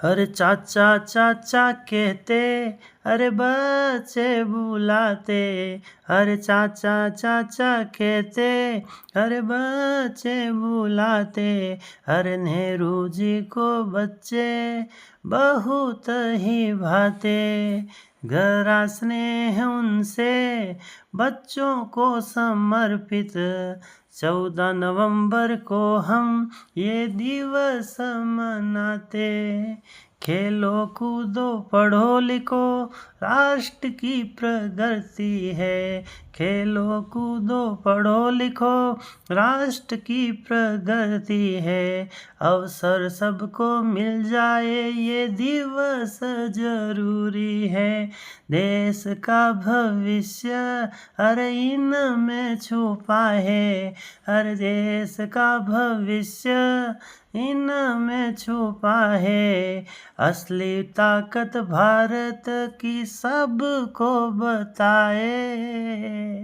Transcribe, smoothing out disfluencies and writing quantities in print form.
अरे चाचा चाचा कहते, अरे बच्चे बुलाते। अरे चाचा चाचा कहते, अरे बच्चे बुलाते। अरे नेहरू जी को बच्चे बहुत ही भाते। गहरा स्नेह उनसे बच्चों को समर्पित। 14 नवंबर को हम ये दिवस मनाते। खेलो कूदो पढ़ो लिखो राष्ट्र की प्रगति है। खेलो कूदो पढ़ो लिखो राष्ट्र की प्रगति है। अवसर सबको मिल जाए ये दिवस जरूरी है। देश का भविष्य अरे इनमें छुपा है। हर देश का भविष्य इनमें छुपा है। असली ताकत भारत की सबको बताए।